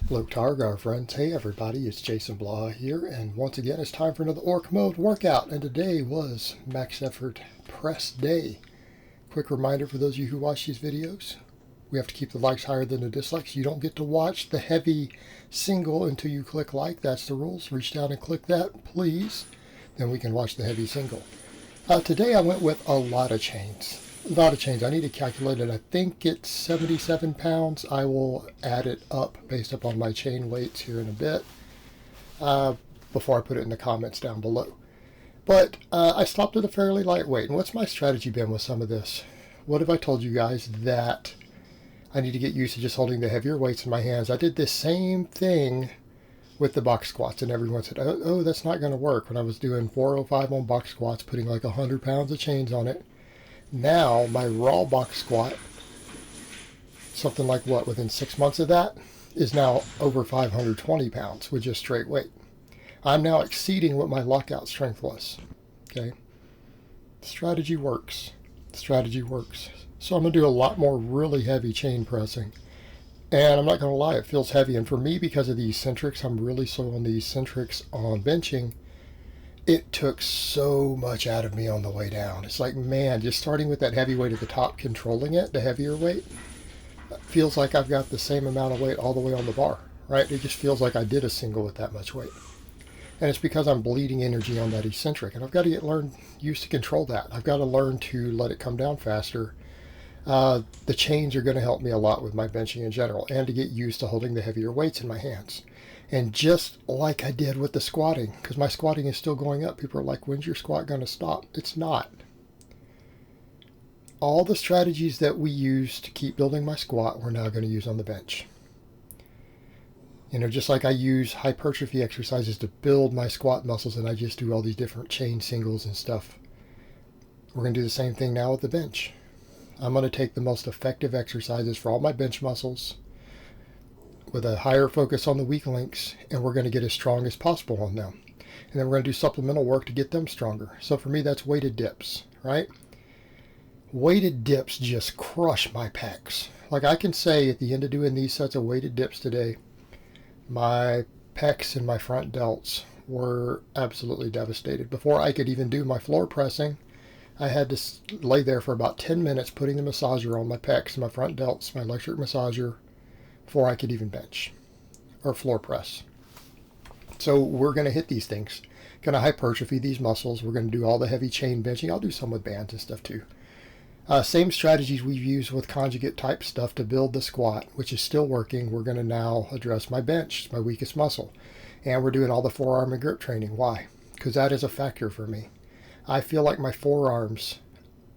Hello Targar friends, hey everybody, it's Jason Blaha here, and once again it's time for another Orc Mode workout, and today was max effort press day. Quick reminder for those of you who watch these videos, we have to keep the likes higher than the dislikes. You don't get to watch the heavy single until you click like, that's the rules. Reach down and click that, please, then we can watch the heavy single. Today I went with a lot of chains. I need to calculate it. I think it's 77 pounds. I will add it up based upon my chain weights here in a bit before I put it in the comments down below. But I stopped at a fairly lightweight. And what's my strategy been with some of this? What have I told you guys? That I need to get used to just holding the heavier weights in my hands. I did this same thing with the box squats, and everyone said, oh, that's not going to work. When I was doing 405 on box squats, putting like 100 pounds of chains on it. Now my raw box squat, something like what, within 6 months of that, is now over 520 pounds with just straight weight. I'm now exceeding what my lockout strength was. Okay, strategy works. Strategy works. So I'm going to do a lot more really heavy chain pressing. And I'm not going to lie, it feels heavy. And for me, because of the eccentrics, I'm really slow on the eccentrics on benching. It took so much out of me on the way down. It's like, man, just starting with that heavy weight at the top, controlling it, the heavier weight, feels like I've got the same amount of weight all the way on the bar, right? It just feels like I did a single with that much weight. And it's because I'm bleeding energy on that eccentric. And I've got to learn used to control that. I've got to learn to let it come down faster. The chains are going to help me a lot with my benching in general, and to get used to holding the heavier weights in my hands. And just like I did with the squatting, because my squatting is still going up. People are like, when's your squat going to stop? It's not. All the strategies that we use to keep building my squat, we're now going to use on the bench. You know, just like I use hypertrophy exercises to build my squat muscles, and I just do all these different chain singles and stuff. We're going to do the same thing now with the bench. I'm going to take the most effective exercises for all my bench muscles with a higher focus on the weak links, and we're going to get as strong as possible on them. And then we're going to do supplemental work to get them stronger. So for me, that's weighted dips, right? Weighted dips just crush my pecs. Like I can say at the end of doing these sets of weighted dips today, my pecs and my front delts were absolutely devastated. Before I could even do my floor pressing, I had to lay there for about 10 minutes putting the massager on my pecs, my front delts, my electric massager, before I could even bench or floor press. So we're going to hit these things, going to hypertrophy these muscles. We're going to do all the heavy chain benching. I'll do some with bands and stuff too. Same strategies we've used with conjugate type stuff to build the squat, which is still working. We're going to now address my bench, my weakest muscle. And we're doing all the forearm and grip training. Why? Because that is a factor for me. I feel like my forearms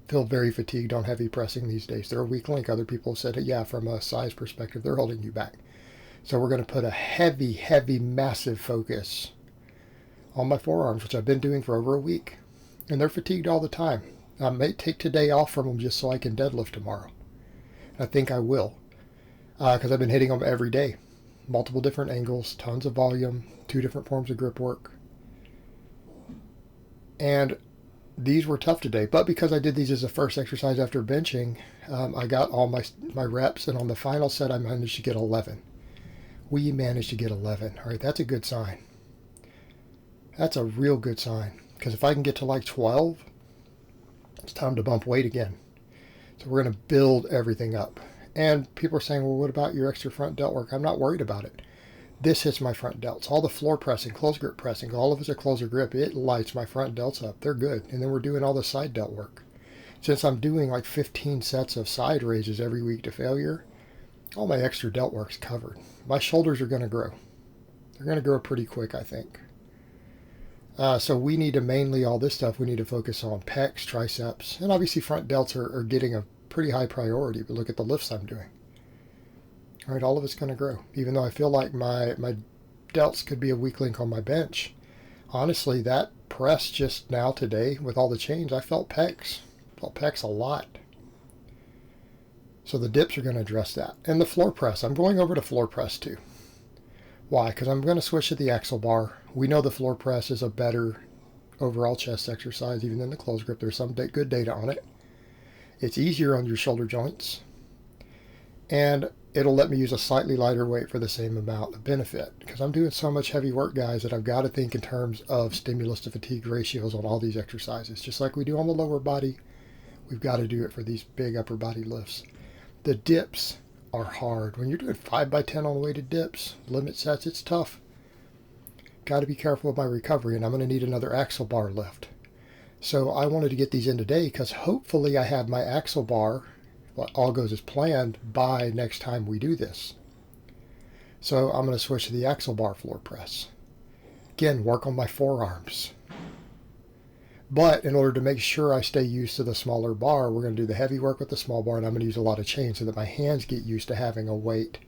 feel very fatigued on heavy pressing these days. They're a weak link. Other people said, yeah, from a size perspective, they're holding you back. So we're going to put a heavy, heavy, massive focus on my forearms, which I've been doing for over a week. And they're fatigued all the time. I may take today off from them just so I can deadlift tomorrow. I think I will, because I've been hitting them every day. Multiple different angles, tons of volume, 2 different forms of grip work. And these were tough today, but because I did these as a first exercise after benching, I got all my reps, and on the final set I managed to get 11. We managed to get 11. All right, that's a good sign. That's a real good sign, because if I can get to like 12, it's time to bump weight again. So we're going to build everything up. And people are saying, well, what about your extra front delt work? I'm not worried about it. This hits my front delts. All the floor pressing, close grip pressing, all of it's a closer grip. It lights my front delts up. They're good. And then we're doing all the side delt work. Since I'm doing like 15 sets of side raises every week to failure, all my extra delt work's covered. My shoulders are going to grow. They're going to grow pretty quick, I think. So we need to mainly, all this stuff, we need to focus on pecs, triceps, and obviously front delts are getting a pretty high priority, but look at the lifts I'm doing. All right, all of it's going to grow. Even though I feel like my delts could be a weak link on my bench. Honestly, that press just now today with all the chains, I felt pecs. Felt pecs a lot. So the dips are going to address that. And the floor press, I'm going over to floor press too. Why? Because I'm going to switch to the axle bar. We know the floor press is a better overall chest exercise even than the close grip. There's some good data on it. It's easier on your shoulder joints. And it'll let me use a slightly lighter weight for the same amount of benefit. Because I'm doing so much heavy work, guys, that I've got to think in terms of stimulus to fatigue ratios on all these exercises. Just like we do on the lower body, we've got to do it for these big upper body lifts. The dips are hard. When you're doing 5x10 on weighted dips, limit sets, it's tough. Got to be careful with my recovery, and I'm going to need another axle bar lift. So I wanted to get these in today because hopefully I have my axle bar, well, all goes as planned, by next time we do this. So I'm going to switch to the axle bar floor press. Again, work on my forearms. But in order to make sure I stay used to the smaller bar, we're going to do the heavy work with the small bar, and I'm going to use a lot of chain so that my hands get used to having a weight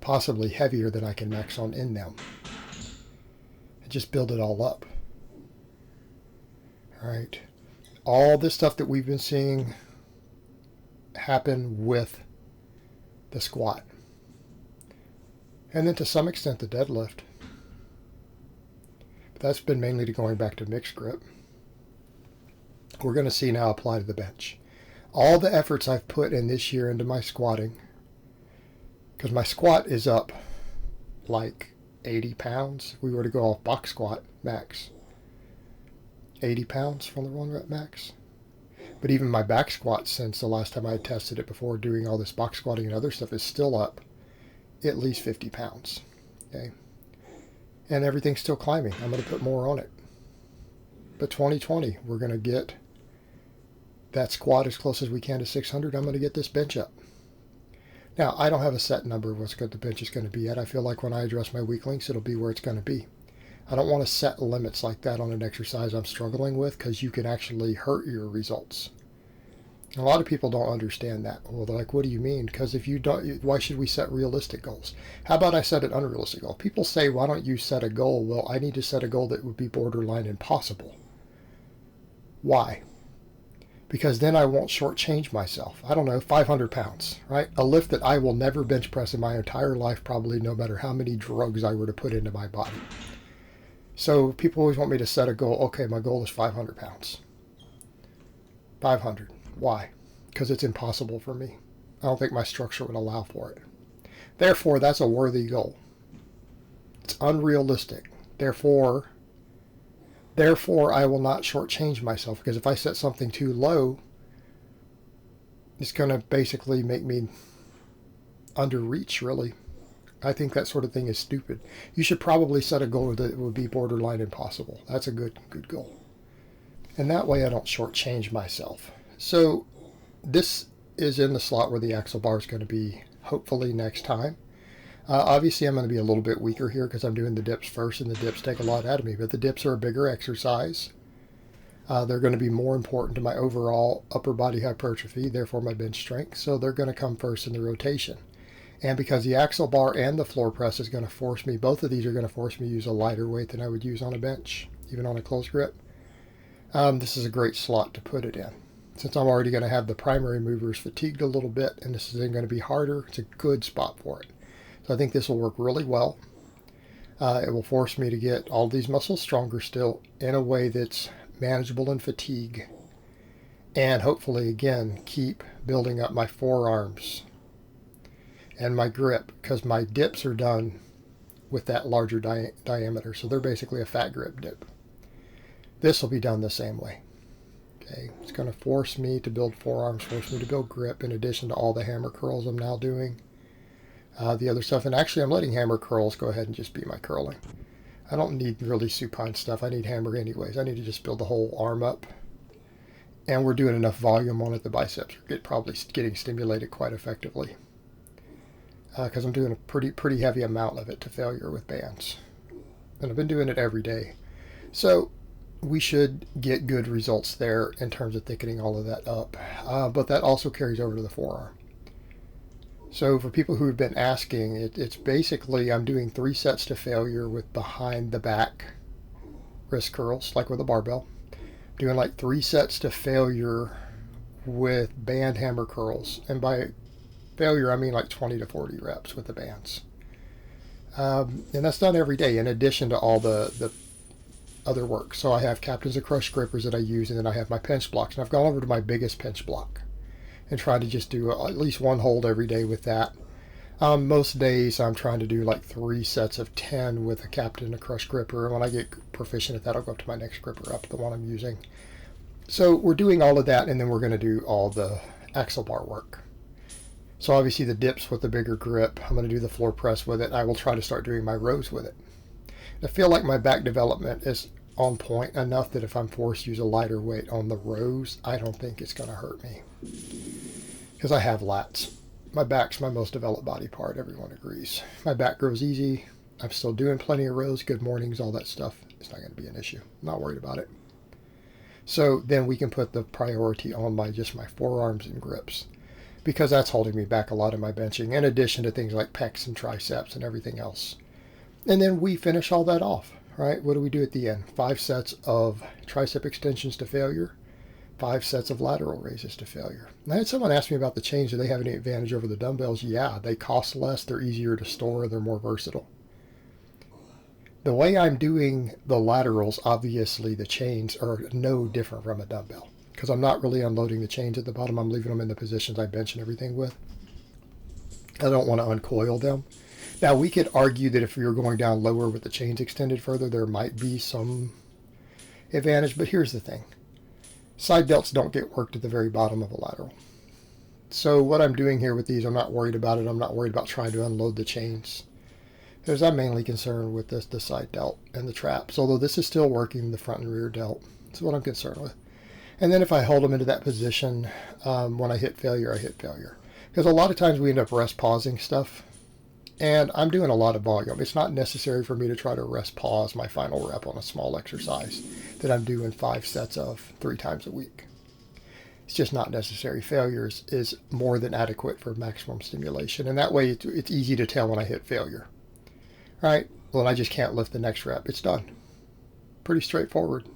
possibly heavier than I can max on in them. And just build it all up. All right. All this stuff that we've been seeing happen with the squat. And then to some extent the deadlift. But that's been mainly to going back to mixed grip. We're going to see now apply to the bench. All the efforts I've put in this year into my squatting, because my squat is up like 80 pounds. If we were to go off box squat max, 80 pounds from the 1 rep max. But even my back squat, since the last time I tested it before doing all this box squatting and other stuff, is still up at least 50 pounds. Okay, and everything's still climbing. I'm going to put more on it. But 2020, we're going to get that squat as close as we can to 600. I'm going to get this bench up. Now, I don't have a set number of what the bench is going to be at. I feel like when I address my weak links, it'll be where it's going to be. I don't want to set limits like that on an exercise I'm struggling with, because you can actually hurt your results. A lot of people don't understand that. Well, they're like, what do you mean? Because if you don't, why should we set realistic goals? How about I set an unrealistic goal? People say, why don't you set a goal? Well, I need to set a goal that would be borderline impossible. Why? Because then I won't shortchange myself. I don't know, 500 pounds, right? A lift that I will never bench press in my entire life, probably, no matter how many drugs I were to put into my body. So people always want me to set a goal. Okay, my goal is 500 pounds. 500. Why? Because it's impossible for me. I don't think my structure would allow for it. Therefore, that's a worthy goal. It's unrealistic. Therefore, I will not shortchange myself, because if I set something too low, it's going to basically make me underreach, really. I think that sort of thing is stupid. You should probably set a goal that would be borderline impossible. That's a good goal. And that way I don't shortchange myself. So this is in the slot where the axle bar is going to be, hopefully, next time. Obviously, I'm going to be a little bit weaker here because I'm doing the dips first, and the dips take a lot out of me. But the dips are a bigger exercise. They're going to be more important to my overall upper body hypertrophy, therefore my bench strength. So they're going to come first in the rotation. And because the axle bar and the floor press is going to force me, both of these are going to force me to use a lighter weight than I would use on a bench, even on a close grip. This is a great slot to put it in. Since I'm already going to have the primary movers fatigued a little bit, and this is going to be harder, it's a good spot for it. So I think this will work really well. It will force me to get all these muscles stronger still in a way that's manageable in fatigue. And hopefully, again, keep building up my forearms and my grip, because my dips are done with that larger diameter. So they're basically a fat grip dip. This will be done the same way. Okay, it's going to force me to build forearms, force me to build grip, in addition to all the hammer curls I'm now doing. The other stuff, and actually I'm letting hammer curls go ahead and just be my curling. I don't need really supine stuff. I need hammer anyways. I need to just build the whole arm up. And we're doing enough volume on it, the biceps are probably getting stimulated quite effectively. Because I'm doing a pretty heavy amount of it to failure with bands. And I've been doing it every day. So we should get good results there in terms of thickening all of that up. But that also carries over to the forearm. So for people who have been asking, it's basically I'm doing 3 sets to failure with behind the back wrist curls, like with a barbell. Doing like 3 sets to failure with band hammer curls. And by failure, I mean like 20 to 40 reps with the bands. And that's done every day, in addition to all the other work. So I have captains of crush grippers that I use, and then I have my pinch blocks. And I've gone over to my biggest pinch block and try to just do at least one hold every day with that. Most days I'm trying to do like 3 sets of 10 with a captain and a crush gripper. And when I get proficient at that, I'll go up to my next gripper up, the one I'm using. So we're doing all of that, and then we're going to do all the axle bar work. So obviously the dips with the bigger grip, I'm going to do the floor press with it. I will try to start doing my rows with it. I feel like my back development is on point enough that if I'm forced to use a lighter weight on the rows, I don't think it's going to hurt me. Because I have lats. My back's my most developed body part, everyone agrees. My back grows easy. I'm still doing plenty of rows, good mornings, all that stuff. It's not going to be an issue. I'm not worried about it. So then we can put the priority on just my forearms and grips, because that's holding me back a lot in my benching, in addition to things like pecs and triceps and everything else. And then we finish all that off, right? What do we do at the end? 5 sets of tricep extensions to failure, 5 sets of lateral raises to failure. And I had someone ask me about the chains. Do they have any advantage over the dumbbells? Yeah, they cost less, they're easier to store, they're more versatile. The way I'm doing the laterals, obviously the chains are no different from a dumbbell, because I'm not really unloading the chains at the bottom. I'm leaving them in the positions I bench and everything with. I don't want to uncoil them. Now, we could argue that if we were going down lower with the chains extended further, there might be some advantage, but here's the thing. Side delts don't get worked at the very bottom of a lateral. So what I'm doing here with these, I'm not worried about it. I'm not worried about trying to unload the chains, because I'm mainly concerned with the side delt and the traps, although this is still working the front and rear delt. That's what I'm concerned with. And then if I hold them into that position, when I hit failure, I hit failure. Because a lot of times we end up rest pausing stuff, and I'm doing a lot of volume. It's not necessary for me to try to rest pause my final rep on a small exercise that I'm doing 5 sets of 3 times a week. It's just not necessary. Failures is more than adequate for maximum stimulation, and that way it's easy to tell when I hit failure. Right? Well, I just can't lift the next rep. It's done. Pretty straightforward.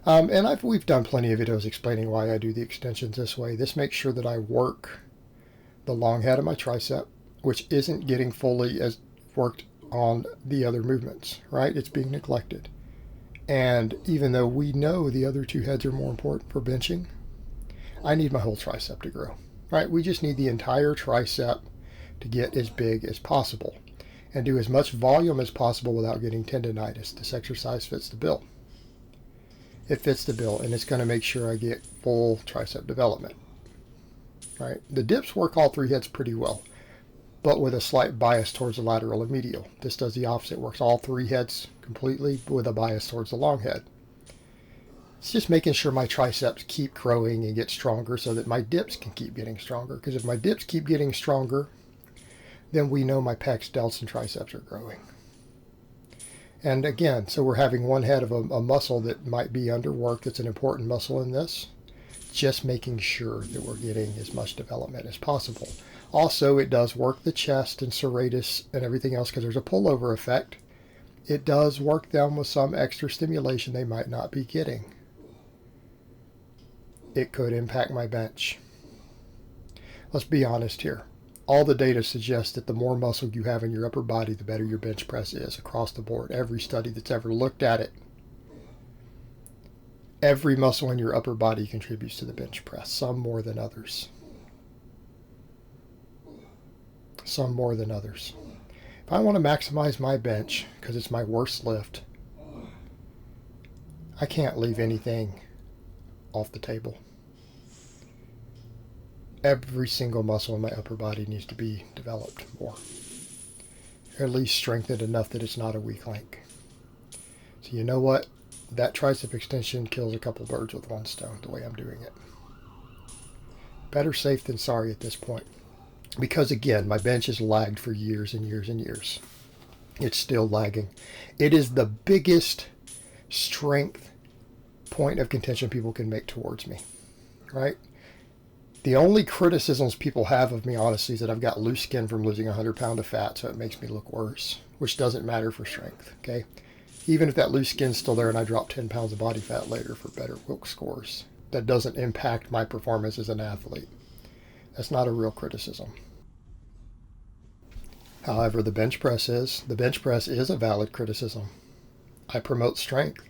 And we've done plenty of videos explaining why I do the extensions this way. This makes sure that I work the long head of my tricep, which isn't getting fully as worked on the other movements, right? It's being neglected. And even though we know the other 2 heads are more important for benching, I need my whole tricep to grow, right? We just need the entire tricep to get as big as possible and do as much volume as possible without getting tendonitis. This exercise fits the bill. It fits the bill, and it's going to make sure I get full tricep development. Right? The dips work all 3 heads pretty well, but with a slight bias towards the lateral and medial. This does the opposite. It works all 3 heads completely with a bias towards the long head. It's just making sure my triceps keep growing and get stronger so that my dips can keep getting stronger. Because if my dips keep getting stronger, then we know my pecs, delts, and triceps are growing. And again, so we're having one head of a muscle that might be underworked. That's an important muscle in this. Just making sure that we're getting as much development as possible. Also, it does work the chest and serratus and everything else because there's a pullover effect. It does work them with some extra stimulation they might not be getting. It could impact my bench. Let's be honest here. All the data suggests that the more muscle you have in your upper body, the better your bench press is across the board. Every study that's ever looked at it. Every muscle in your upper body contributes to the bench press, some more than others. Some more than others. If I want to maximize my bench, because it's my worst lift, I can't leave anything off the table. Every single muscle in my upper body needs to be developed more. Or at least strengthened enough that it's not a weak link. So you know what? That tricep extension kills a couple birds with one stone, the way I'm doing it. Better safe than sorry at this point. Because again, my bench has lagged for years and years and years. It's still lagging. It is the biggest strength point of contention people can make towards me, right? The only criticisms people have of me, honestly, is that I've got loose skin from losing 100 pounds of fat, so it makes me look worse, which doesn't matter for strength, okay? Even if that loose skin's still there and I drop 10 pounds of body fat later for better Wilks scores, that doesn't impact my performance as an athlete. That's not a real criticism. However, the bench press is a valid criticism. I promote strength.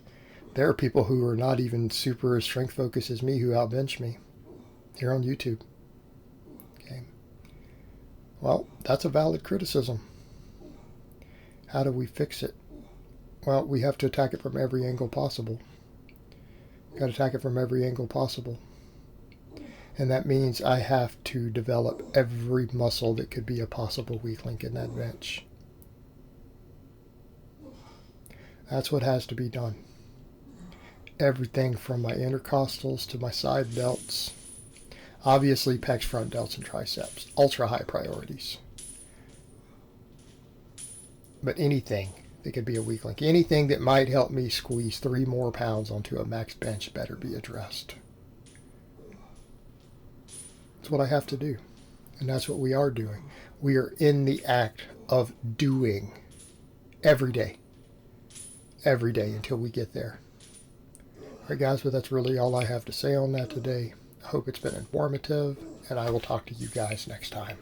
There are people who are not even super as strength focused as me who outbench me here on YouTube. Okay. Well, that's a valid criticism. How do we fix it? Well, we have to attack it from every angle possible. Got to attack it from every angle possible. And that means I have to develop every muscle that could be a possible weak link in that bench. That's what has to be done. Everything from my intercostals to my side delts. Obviously, pecs, front delts, and triceps. Ultra high priorities. But anything that could be a weak link, anything that might help me squeeze 3 more pounds onto a max bench better be addressed. That's what I have to do. And that's what we are doing. We are in the act of doing every day. Every day until we get there. All right, guys, but that's really all I have to say on that today. I hope it's been informative, and I will talk to you guys next time.